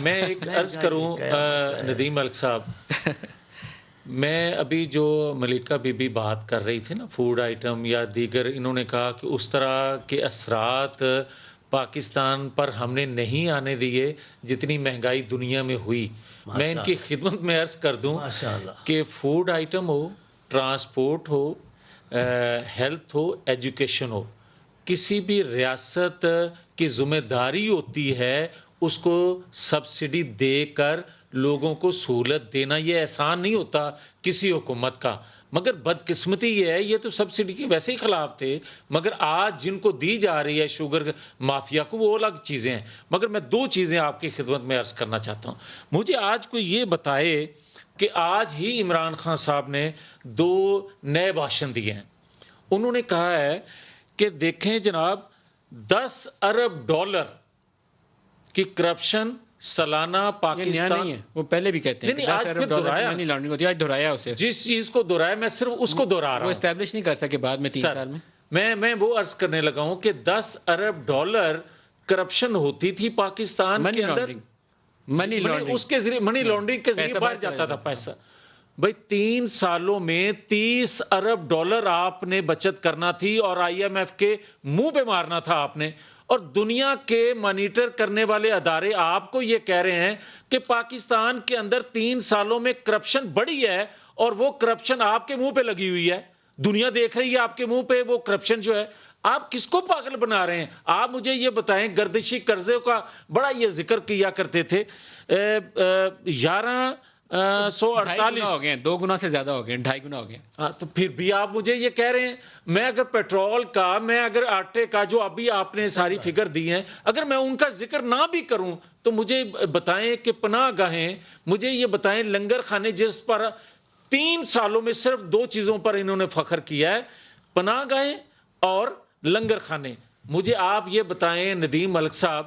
میں ایک عرض کروں ندیم ملک صاحب، میں ابھی جو ملکہ بی بی بات کر رہی تھی نا فوڈ آئٹم یا دیگر، انہوں نے کہا کہ اس طرح کے اثرات پاکستان پر ہم نے نہیں آنے دیے جتنی مہنگائی دنیا میں ہوئی۔ میں ان کی خدمت میں عرض کر دوں کہ فوڈ آئٹم ہو، ٹرانسپورٹ ہو، ہیلتھ ہو، ایجوکیشن ہو، کسی بھی ریاست کی ذمہ داری ہوتی ہے اس کو سبسڈی دے کر لوگوں کو سہولت دینا۔ یہ احسان نہیں ہوتا کسی حکومت کا، مگر بدقسمتی یہ ہے، یہ تو سبسڈی کے ویسے ہی خلاف تھے، مگر آج جن کو دی جا رہی ہے شوگر مافیا کو، وہ الگ چیزیں ہیں۔ مگر میں دو چیزیں آپ کی خدمت میں عرض کرنا چاہتا ہوں۔ مجھے آج کوئی یہ بتائے کہ آج ہی عمران خان صاحب نے 2 نئے بھاشن دیے ہیں۔ انہوں نے کہا ہے کہ دیکھیں جناب، $10 ارب کی کرپشن سالانہ پاکستان، نہیں ہے، وہ پہلے بھی کہتے ہیں کہ 10 ارب ڈالر منی لانڈرنگ ہوتی ہے، آج دہرایا اسے۔ جس چیز کو دہرایا میں صرف اس کو دہرا رہا ہوں، وہ اسٹیبلش نہیں کر سکے بعد میں 3 سال میں۔ میں وہ عرض کرنے لگا ہوں کہ $10 ارب کرپشن ہوتی تھی پاکستان کے اندر، منی لانڈرنگ، اس کے ذریعے منی لانڈرنگ کے ذریعے باہر جاتا تھا پیسہ۔ بھائی 3 سالوں میں $30 ارب آپ نے بچت کرنا تھی اور آئی ایم ایف کے منہ پہ مارنا تھا آپ نے، اور دنیا کے مانیٹر کرنے والے ادارے آپ کو یہ کہہ رہے ہیں کہ پاکستان کے اندر 3 سالوں میں کرپشن بڑھی ہے، اور وہ کرپشن آپ کے منہ پہ لگی ہوئی ہے، دنیا دیکھ رہی ہے آپ کے منہ پہ وہ کرپشن جو ہے۔ آپ کس کو پاگل بنا رہے ہیں؟ آپ مجھے یہ بتائیں، گردشی قرضوں کا بڑا یہ ذکر کیا کرتے تھے، 1148 ہو گئے، 2 گنا سے زیادہ ہو گئے، 2.5 گنا ہو گئے۔ تو پھر بھی آپ مجھے یہ کہہ رہے ہیں، میں اگر پیٹرول کا، میں اگر آٹے کا، جو ابھی آپ نے ساری فگر دی ہیں، اگر میں ان کا ذکر نہ بھی کروں تو مجھے بتائیں کہ پناہ گاہیں، مجھے یہ بتائیں لنگر خانے، جس پر 3 سالوں میں صرف 2 چیزوں پر انہوں نے فخر کیا ہے، پناہ گاہیں اور لنگر خانے۔ مجھے آپ یہ بتائیں ندیم ملک صاحب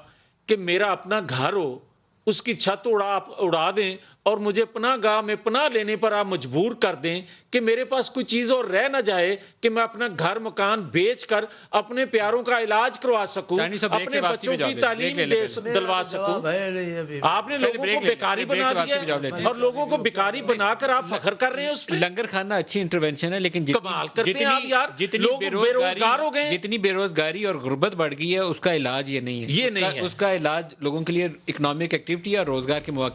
کہ میرا اپنا گھر ہو، اس کی چھت اڑا دیں اور مجھے پناہ گاہ میں پناہ لینے پر آپ مجبور کر دیں کہ میرے پاس کوئی چیز اور رہ نہ جائے کہ میں اپنا گھر مکان بیچ کر اپنے پیاروں کا علاج کروا سکوں، اپنے بچوں کی تعلیم دلوا سکوں۔ آپ نے لوگوں کو بیکاری بنا دیا اور لوگوں کو بیکاری بنا کر آپ فخر کر رہے ہیں اس پہ۔ لنگر کھانا اچھی انٹرونشن ہے، لیکن کمال کرتے ہیں آپ یار، لوگ بے روزگار ہو گئے، جتنی بے روزگاری اور غربت بڑھ گئی ہے، اس کا علاج یہ نہیں ہے۔ یہ نہیں ہے، اس کا علاج لوگوں کے لیے اکنامک ایکٹیویٹی اور روزگار کے مواقع